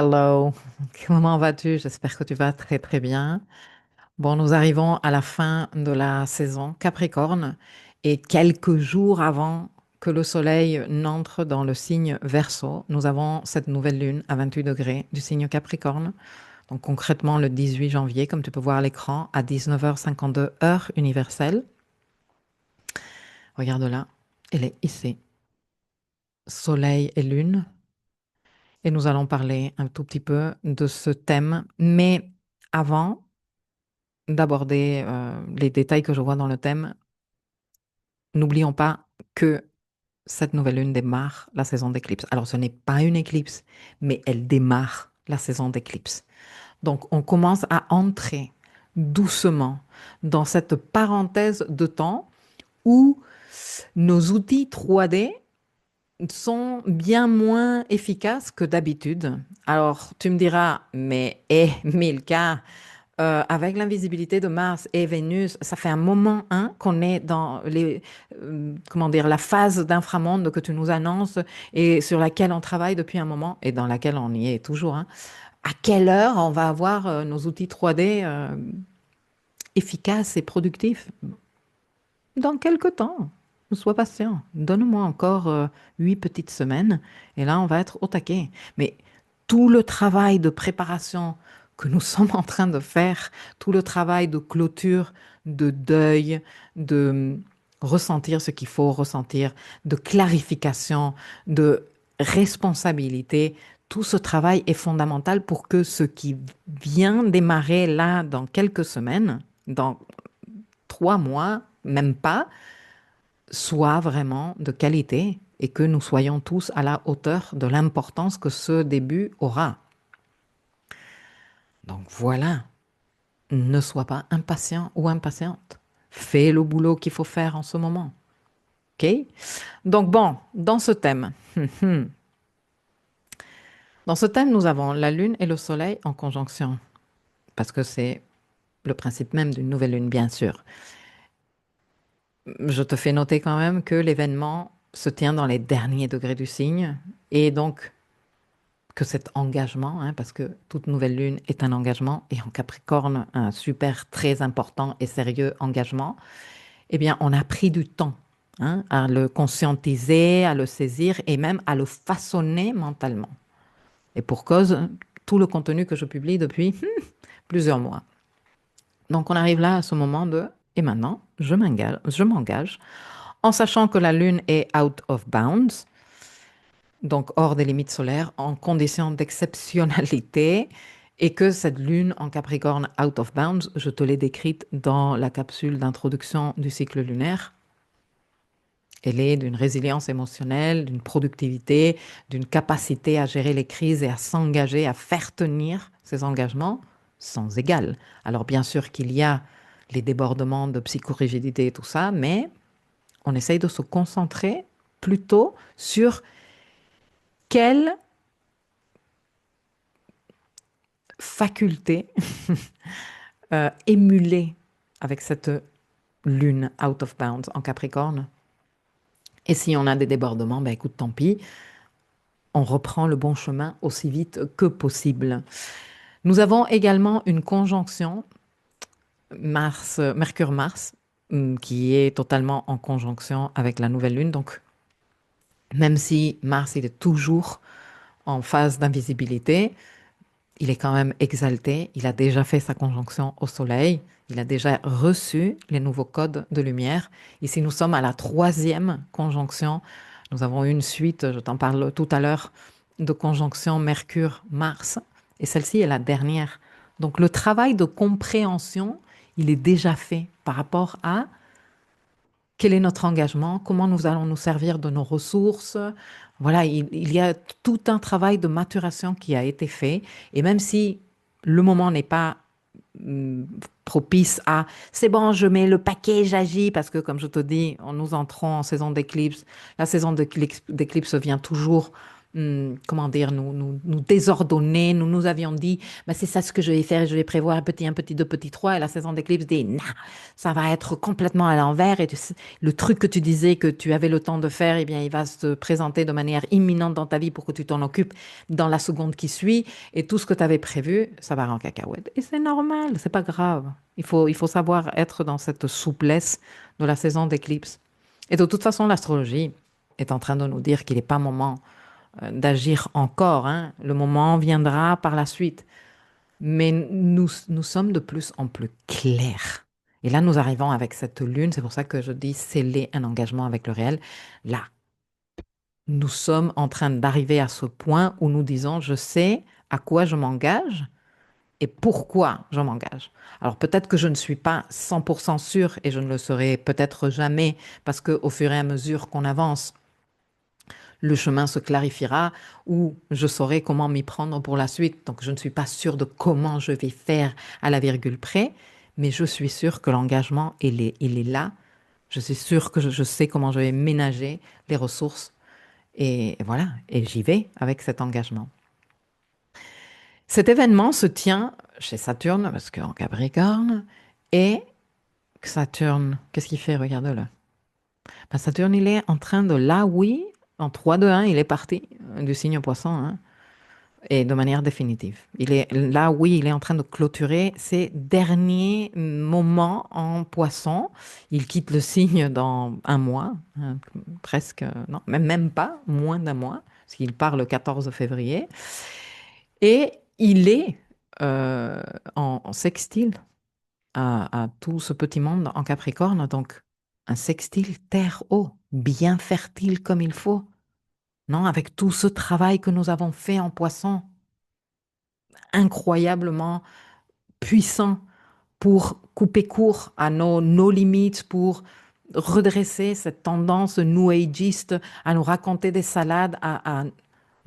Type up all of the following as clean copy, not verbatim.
Hello, comment vas-tu? J'espère que tu vas très très bien. Bon, nous arrivons à la fin de la saison Capricorne et quelques jours avant que le Soleil n'entre dans le signe Verseau, nous avons cette nouvelle lune à 28 degrés du signe Capricorne. Donc concrètement le 18 janvier, comme tu peux voir à l'écran, à 19h52 heure universelle. Regarde là, elle est ici. Soleil et lune. Et nous allons parler un tout petit peu de ce thème. Mais avant d'aborder les détails que je vois dans le thème, n'oublions pas que cette nouvelle lune démarre la saison d'éclipse. Alors, ce n'est pas une éclipse, mais elle démarre la saison d'éclipse. Donc, on commence à entrer doucement dans cette parenthèse de temps où nos outils 3D sont bien moins efficaces que d'habitude. Alors, tu me diras, mais Milka, avec l'invisibilité de Mars et Vénus, ça fait un moment hein, qu'on est dans comment dire, la phase d'inframonde que tu nous annonces et sur laquelle on travaille depuis un moment et dans laquelle on y est toujours. Hein. À quelle heure on va avoir nos outils 3D efficaces et productifs? Dans quelques temps. Sois patient. Donne-moi encore 8 petites semaines et là, on va être au taquet. Mais tout le travail de préparation que nous sommes en train de faire, tout le travail de clôture, de deuil, de ressentir ce qu'il faut ressentir, de clarification, de responsabilité, tout ce travail est fondamental pour que ce qui vient démarrer là dans quelques semaines, dans 3 mois, même pas, soit vraiment de qualité et que nous soyons tous à la hauteur de l'importance que ce début aura. Donc voilà, ne sois pas impatient ou impatiente. Fais le boulot qu'il faut faire en ce moment. OK? Donc bon, dans ce thème, dans ce thème, nous avons la Lune et le Soleil en conjonction, parce que c'est le principe même d'une nouvelle Lune, bien sûr. Je te fais noter quand même que l'événement se tient dans les derniers degrés du signe, et donc que cet engagement, hein, parce que toute nouvelle lune est un engagement, et en Capricorne, un super, très important et sérieux engagement, eh bien, on a pris du temps hein, à le conscientiser, à le saisir et même à le façonner mentalement. Et pour cause, tout le contenu que je publie depuis plusieurs mois. Donc, on arrive là à ce moment de, et maintenant, je m'engage, en sachant que la lune est out of bounds, donc hors des limites solaires, en condition d'exceptionnalité, et que cette lune en Capricorne out of bounds, je te l'ai décrite dans la capsule d'introduction du cycle lunaire. Elle est d'une résilience émotionnelle, d'une productivité, d'une capacité à gérer les crises et à s'engager, à faire tenir ses engagements sans égal. Alors bien sûr qu'il y a les débordements de psychorigidité et tout ça, mais on essaye de se concentrer plutôt sur quelle faculté émuler avec cette lune out of bounds en Capricorne. Et si on a des débordements, ben écoute, tant pis, on reprend le bon chemin aussi vite que possible. Nous avons également une conjonction Mars, Mercure-Mars, qui est totalement en conjonction avec la nouvelle lune. Donc, même si Mars il est toujours en phase d'invisibilité, il est quand même exalté, il a déjà fait sa conjonction au Soleil, il a déjà reçu les nouveaux codes de lumière. Ici, nous sommes à la troisième conjonction. Nous avons eu une suite, je t'en parle tout à l'heure, de conjonction Mercure-Mars. Et celle-ci est la dernière. Donc le travail de compréhension, il est déjà fait par rapport à quel est notre engagement, comment nous allons nous servir de nos ressources. Voilà, il y a tout un travail de maturation qui a été fait. Et même si le moment n'est pas propice à c'est bon, je mets le paquet, j'agis, parce que comme je te dis, nous entrons en saison d'éclipse. La saison d'éclipse vient toujours comment dire, nous désordonner. Nous avions dit, bah, c'est ça ce que je vais faire, et je vais prévoir un petit 2, petit 3, et la saison d'éclipse dit, nah, ça va être complètement à l'envers, et le truc que tu disais que tu avais le temps de faire, eh bien, il va se présenter de manière imminente dans ta vie pour que tu t'en occupes dans la seconde qui suit, et tout ce que tu avais prévu, ça va en cacahuète. Et c'est normal, c'est pas grave. Il faut savoir être dans cette souplesse de la saison d'éclipse. Et de toute façon, l'astrologie est en train de nous dire qu'il n'est pas moment d'agir encore, hein. Le moment viendra par la suite. Mais nous sommes de plus en plus clairs. Et là, nous arrivons avec cette lune, c'est pour ça que je dis sceller un engagement avec le réel. Là, nous sommes en train d'arriver à ce point où nous disons, je sais à quoi je m'engage et pourquoi je m'engage. Alors peut-être que je ne suis pas 100% sûre et je ne le serai peut-être jamais parce qu'au fur et à mesure qu'on avance, le chemin se clarifiera ou je saurai comment m'y prendre pour la suite. Donc je ne suis pas sûre de comment je vais faire à la virgule près, mais je suis sûre que l'engagement, il est là. Je suis sûre que je sais comment je vais ménager les ressources et voilà, et j'y vais avec cet engagement. Cet événement se tient chez Saturne, parce qu'en Capricorne, et Saturne, qu'est-ce qu'il fait? Regarde-le. Ben, Saturne, il est en train de, là, oui, en 3, 2, 1, il est parti du signe Poisson, hein, et de manière définitive. Il est là, oui, il est en train de clôturer ses derniers moments en Poisson. Il quitte le signe dans un mois, hein, presque, non, même pas, moins d'un mois, parce qu'il part le 14 février. Et il est en sextile à tout ce petit monde en Capricorne, donc un sextile terre-eau, bien fertile comme il faut, non? Avec tout ce travail que nous avons fait en Poisson, incroyablement puissant pour couper court à nos limites, pour redresser cette tendance new ageiste à nous raconter des salades, à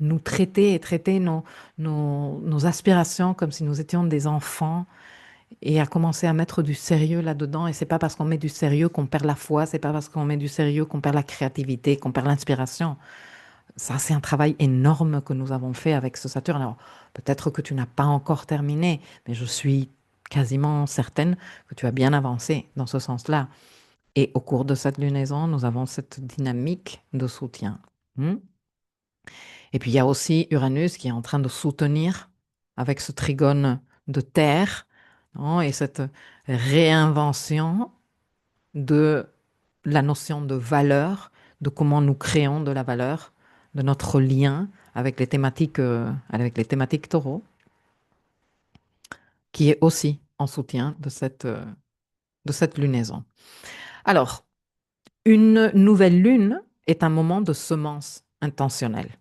nous traiter et traiter nos aspirations comme si nous étions des enfants et à commencer à mettre du sérieux là-dedans. Et c'est pas parce qu'on met du sérieux qu'on perd la foi, c'est pas parce qu'on met du sérieux qu'on perd la créativité, qu'on perd l'inspiration. Ça, c'est un travail énorme que nous avons fait avec ce Saturne. Alors, peut-être que tu n'as pas encore terminé, mais je suis quasiment certaine que tu as bien avancé dans ce sens-là. Et au cours de cette lunaison, nous avons cette dynamique de soutien. Hmm. Et puis, il y a aussi Uranus qui est en train de soutenir avec ce trigone de terre, non, et cette réinvention de la notion de valeur, de comment nous créons de la valeur, de notre lien avec les thématiques taureau, qui est aussi en soutien de cette lunaison. Alors, une nouvelle lune est un moment de semence intentionnelle.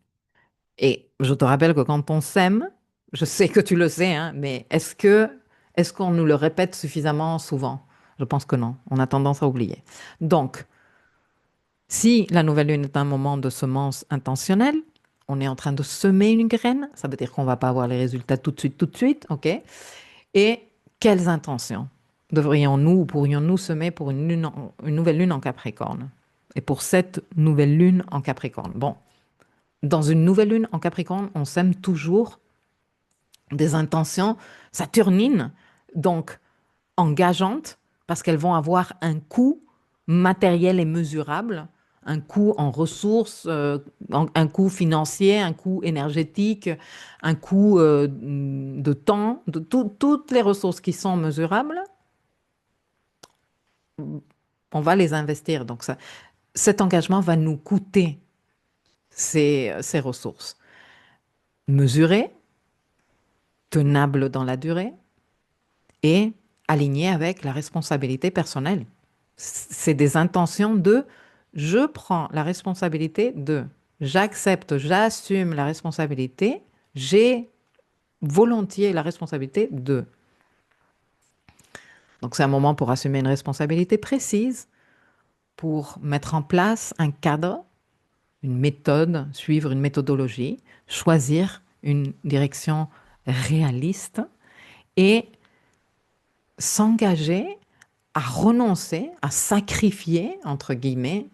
Et je te rappelle que quand on sème, je sais que tu le sais, hein, mais est-ce qu'on nous le répète suffisamment souvent? Je pense que non. On a tendance à oublier. Donc, si la nouvelle lune est un moment de semence intentionnelle, on est en train de semer une graine. Ça veut dire qu'on va pas avoir les résultats tout de suite, ok? Et quelles intentions devrions-nous ou pourrions-nous semer pour une nouvelle lune en Capricorne? Et pour cette nouvelle lune en Capricorne. Bon, dans une nouvelle lune en Capricorne, on sème toujours des intentions saturnines, donc engageantes, parce qu'elles vont avoir un coût matériel et mesurable, un coût en ressources, un coût financier, un coût énergétique, un coût de temps, toutes les ressources qui sont mesurables, on va les investir. Donc cet engagement va nous coûter ces ressources. Mesurées, tenables dans la durée, et aligné avec la responsabilité personnelle. C'est des intentions de je prends la responsabilité de, j'accepte, j'assume la responsabilité, j'ai volontiers la responsabilité de. Donc c'est un moment pour assumer une responsabilité précise, pour mettre en place un cadre, une méthode, suivre une méthodologie, choisir une direction réaliste et s'engager à renoncer, à sacrifier, entre guillemets,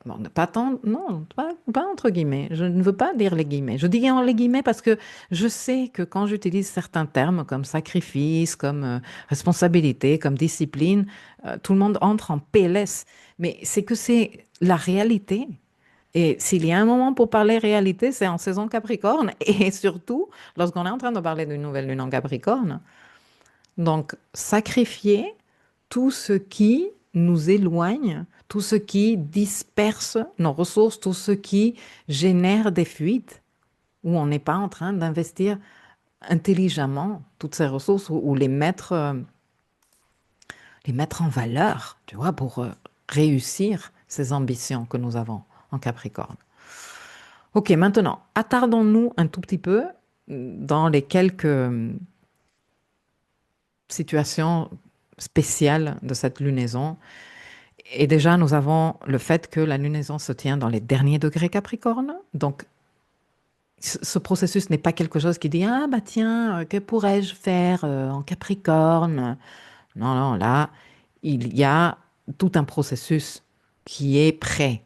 Bon, pas tant, non, pas entre guillemets. Je ne veux pas dire les guillemets. Je dis les guillemets parce que je sais que quand j'utilise certains termes comme sacrifice, comme responsabilité, comme discipline, tout le monde entre en PLS. Mais c'est que c'est la réalité. Et s'il y a un moment pour parler réalité, c'est en saison Capricorne. Et surtout, lorsqu'on est en train de parler d'une nouvelle lune en Capricorne. Donc, sacrifier tout ce qui nous éloigne, tout ce qui disperse nos ressources, tout ce qui génère des fuites, où on n'est pas en train d'investir intelligemment toutes ces ressources ou les mettre en valeur, tu vois, pour réussir ces ambitions que nous avons en Capricorne. Ok, maintenant, attardons-nous un tout petit peu dans les quelques situations spéciales de cette lunaison. Et déjà, nous avons le fait que la lunaison se tient dans les derniers degrés Capricorne. Donc, ce processus n'est pas quelque chose qui dit, ah bah tiens, que pourrais-je faire en Capricorne? Non, non, là, il y a tout un processus qui est prêt,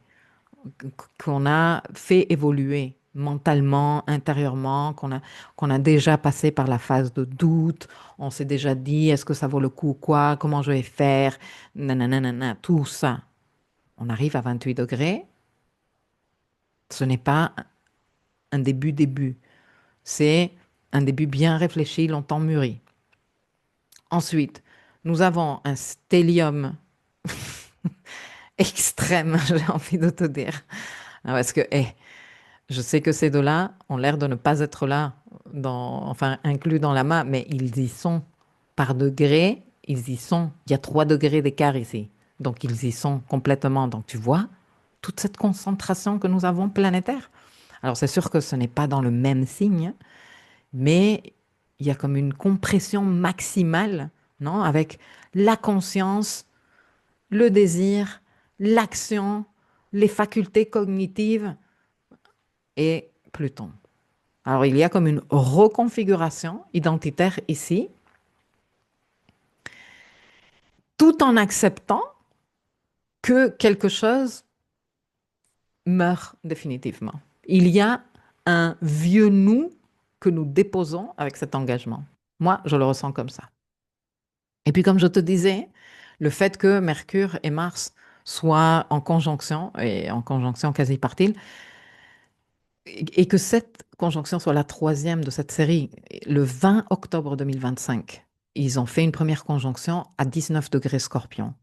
qu'on a fait évoluer mentalement, intérieurement, qu'on a déjà passé par la phase de doute, on s'est déjà dit, est-ce que ça vaut le coup ou quoi, comment je vais faire, nanana, tout ça. On arrive à 28 degrés, ce n'est pas un début, c'est un début bien réfléchi, longtemps mûri. Ensuite, nous avons un stellium extrême, j'ai envie de te dire. Parce que, je sais que ces deux-là ont l'air de ne pas être là, enfin inclus dans la main, mais ils y sont. Par degré, ils y sont. Il y a 3 degrés d'écart ici. Donc ils y sont complètement. Donc tu vois, toute cette concentration que nous avons planétaire. Alors c'est sûr que ce n'est pas dans le même signe, mais il y a comme une compression maximale, non? Avec la conscience, le désir, l'action, les facultés cognitives et Pluton. Alors, il y a comme une reconfiguration identitaire ici, tout en acceptant que quelque chose meurt définitivement. Il y a un vieux nous que nous déposons avec cet engagement. Moi, je le ressens comme ça. Et puis, comme je te disais, le fait que Mercure et Mars soient en conjonction, et en conjonction quasi partile, et que cette conjonction soit la troisième de cette série, le 20 octobre 2025, ils ont fait une première conjonction à 19 degrés Scorpion.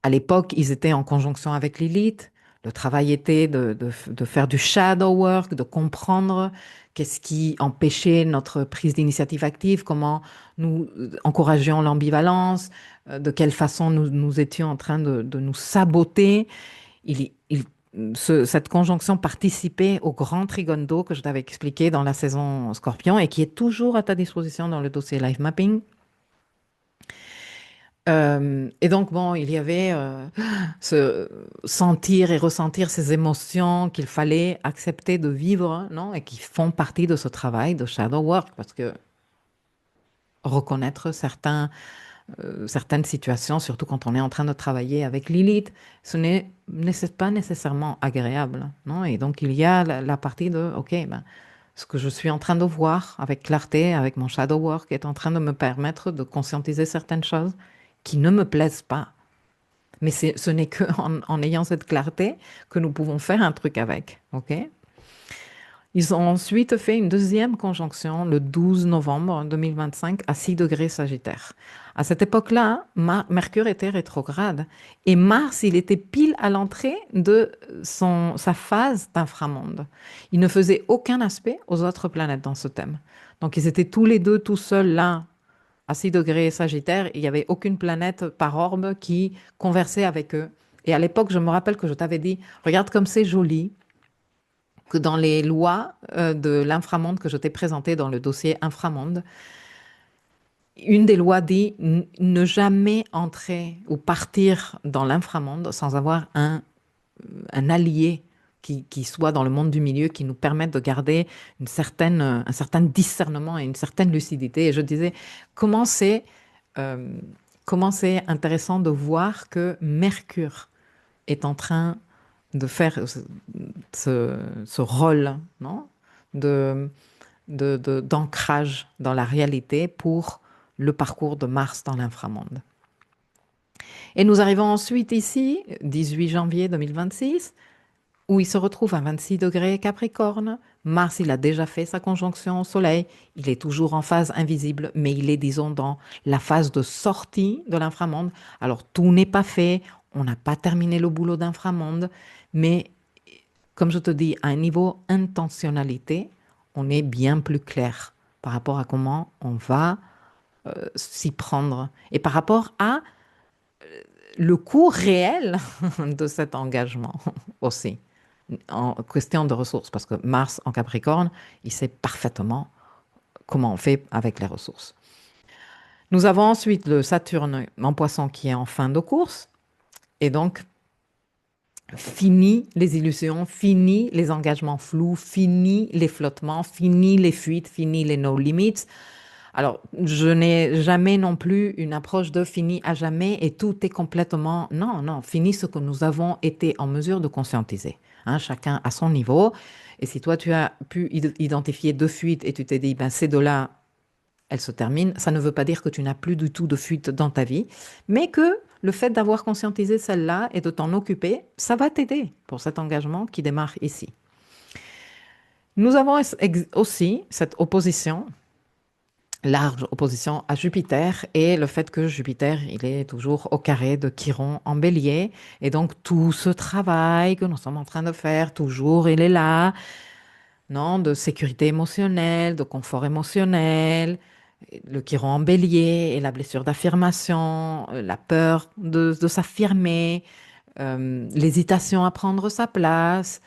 À l'époque, ils étaient en conjonction avec Lilith. Le travail était de faire du shadow work, de comprendre qu'est-ce qui empêchait notre prise d'initiative active, comment nous encouragions l'ambivalence, de quelle façon nous étions en train de nous saboter. Il cette conjonction participait au grand trigone d'eau que je t'avais expliqué dans la saison Scorpion et qui est toujours à ta disposition dans le dossier Life Mapping. Et donc, bon, il y avait se sentir et ressentir ces émotions qu'il fallait accepter de vivre, non? Et qui font partie de ce travail de shadow work, parce que reconnaître certaines situations, surtout quand on est en train de travailler avec Lilith, ce n'est pas nécessairement agréable, non? Et donc, il y a la partie de, OK, ben, ce que je suis en train de voir avec clarté, avec mon shadow work, est en train de me permettre de conscientiser certaines choses qui ne me plaisent pas. Mais ce n'est qu'en ayant cette clarté que nous pouvons faire un truc avec, OK? Ils ont ensuite fait une deuxième conjonction le 12 novembre 2025 à 6 degrés Sagittaire. À cette époque-là, Mercure était rétrograde et Mars, il était pile à l'entrée de sa phase d'inframonde. Il ne faisait aucun aspect aux autres planètes dans ce thème. Donc ils étaient tous les deux tout seuls là, à 6 degrés Sagittaire. Il n'y avait aucune planète par orbe qui conversait avec eux. Et à l'époque, je me rappelle que je t'avais dit, regarde comme c'est joli que dans les lois de l'inframonde que je t'ai présentées dans le dossier inframonde, une des lois dit ne jamais entrer ou partir dans l'inframonde sans avoir un allié qui soit dans le monde du milieu, qui nous permette de garder un certain discernement et une certaine lucidité. Et je disais, comment c'est euh, comment c'est intéressant de voir que Mercure est en train de faire ce rôle, non? De, d'ancrage dans la réalité pour le parcours de Mars dans l'inframonde. Et nous arrivons ensuite ici, 18 janvier 2026, où il se retrouve à 26 degrés Capricorne. Mars, il a déjà fait sa conjonction au Soleil. Il est toujours en phase invisible, mais il est, disons, dans la phase de sortie de l'inframonde. Alors, tout n'est pas fait. On n'a pas terminé le boulot d'inframonde. Mais, comme je te dis, à un niveau intentionnalité, on est bien plus clair par rapport à comment on va s'y prendre. Et par rapport à le coût réel de cet engagement aussi, en question de ressources, parce que Mars en Capricorne, il sait parfaitement comment on fait avec les ressources. Nous avons ensuite le Saturne en Poisson qui est en fin de course, et donc fini les illusions, fini les engagements flous, fini les flottements, fini les fuites, fini les no limits. Alors, je n'ai jamais non plus une approche de fini à jamais et tout est complètement... Non, non, fini ce que nous avons été en mesure de conscientiser. Hein, chacun à son niveau. Et si toi, tu as pu identifier deux fuites et tu t'es dit, ben, ces deux-là, elles se terminent, ça ne veut pas dire que tu n'as plus du tout de fuite dans ta vie, mais que le fait d'avoir conscientisé celle-là et de t'en occuper, ça va t'aider pour cet engagement qui démarre ici. Nous avons aussi cette opposition large opposition à Jupiter et le fait que Jupiter, il est toujours au carré de Chiron en Bélier. Et donc, tout ce travail que nous sommes en train de faire, toujours, il est là, non, de sécurité émotionnelle, de confort émotionnel, le Chiron en Bélier et la blessure d'affirmation, la peur de s'affirmer, l'hésitation à prendre sa place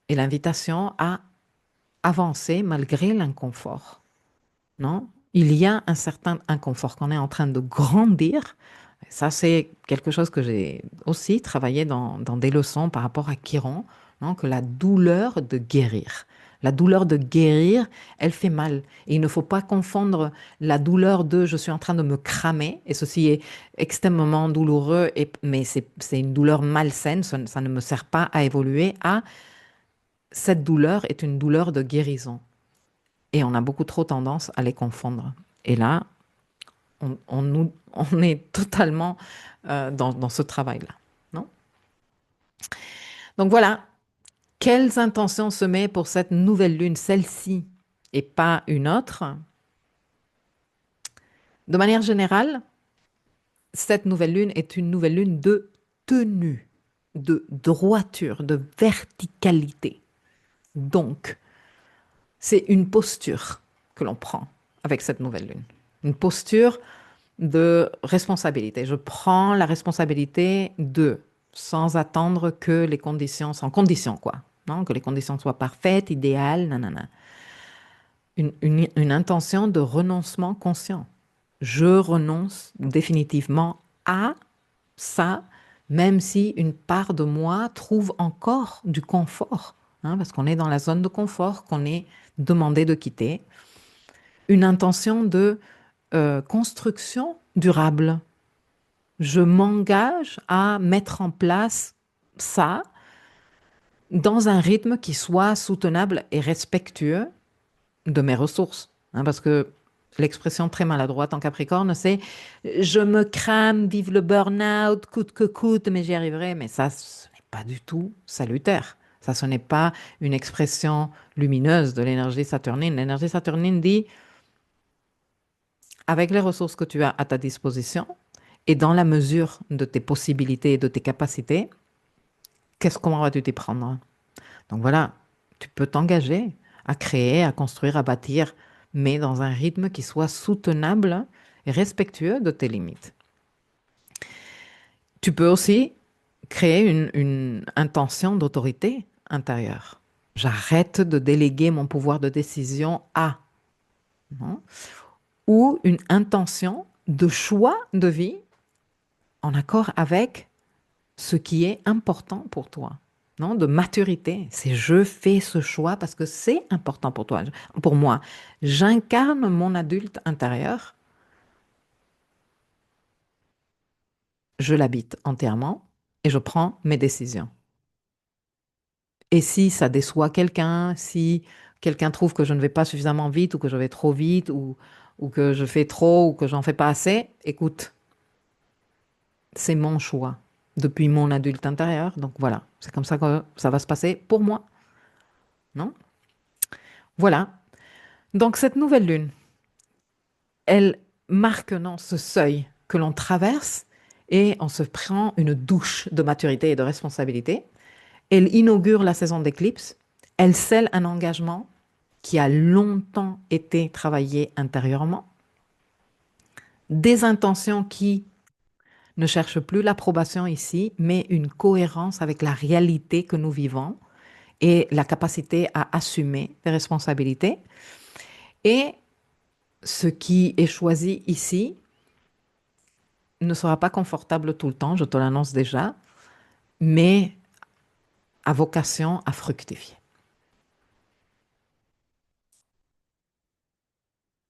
et l'invitation à avancer malgré l'inconfort. Non? Il y a un certain inconfort qu'on est en train de grandir. Ça, c'est quelque chose que j'ai aussi travaillé dans des leçons par rapport à Chiron, non? Que la douleur de guérir. La douleur de guérir, elle fait mal. Et il ne faut pas confondre la douleur de je suis en train de me cramer, et ceci est extrêmement douloureux, mais c'est une douleur malsaine, ça ne me sert pas à évoluer, à cette douleur est une douleur de guérison. Et on a beaucoup trop tendance à les confondre. Et là, on est totalement dans ce travail-là. Non? Donc voilà, quelles intentions se met pour cette nouvelle lune, celle-ci et pas une autre? De manière générale, cette nouvelle lune est une nouvelle lune de tenue, de droiture, de verticalité. Donc, c'est une posture que l'on prend avec cette nouvelle lune. Une posture de responsabilité. Je prends la responsabilité de, sans attendre que les conditions, sans condition quoi, non? Que les conditions soient parfaites, idéales, nanana. Une intention de renoncement conscient. Je renonce définitivement à ça, même si une part de moi trouve encore du confort, hein, parce qu'on est dans la zone de confort qu'on est demandé de quitter. Une intention de construction durable. Je m'engage à mettre en place ça dans un rythme qui soit soutenable et respectueux de mes ressources. Hein, parce que l'expression très maladroite en Capricorne, c'est je me crame, vive le burn-out, coûte que coûte, mais j'y arriverai. Mais ça, ce n'est pas du tout salutaire. Ça, ce n'est pas une expression lumineuse de l'énergie saturnine. L'énergie saturnine dit, avec les ressources que tu as à ta disposition et dans la mesure de tes possibilités et de tes capacités, comment vas-tu t'y prendre? Donc voilà, tu peux t'engager à créer, à construire, à bâtir, mais dans un rythme qui soit soutenable et respectueux de tes limites. Tu peux aussi créer une intention d'autorité intérieure. J'arrête de déléguer mon pouvoir de décision à, non? Ou une intention de choix de vie en accord avec ce qui est important pour toi, non? De maturité. C'est je fais ce choix parce que c'est important pour toi. Pour moi, j'incarne mon adulte intérieur, je l'habite entièrement et je prends mes décisions. Et si ça déçoit quelqu'un, si quelqu'un trouve que je ne vais pas suffisamment vite ou que je vais trop vite ou que je fais trop ou que j'en fais pas assez, écoute, c'est mon choix depuis mon adulte intérieur. Donc voilà, c'est comme ça que ça va se passer pour moi, non? Voilà. Donc cette nouvelle lune, elle marque non, ce seuil que l'on traverse et on se prend une douche de maturité et de responsabilité. Elle inaugure la saison d'éclipse. Elle scelle un engagement qui a longtemps été travaillé intérieurement. Des intentions qui ne cherchent plus l'approbation ici, mais une cohérence avec la réalité que nous vivons et la capacité à assumer des responsabilités. Et ce qui est choisi ici ne sera pas confortable tout le temps, je te l'annonce déjà, mais a vocation à fructifier.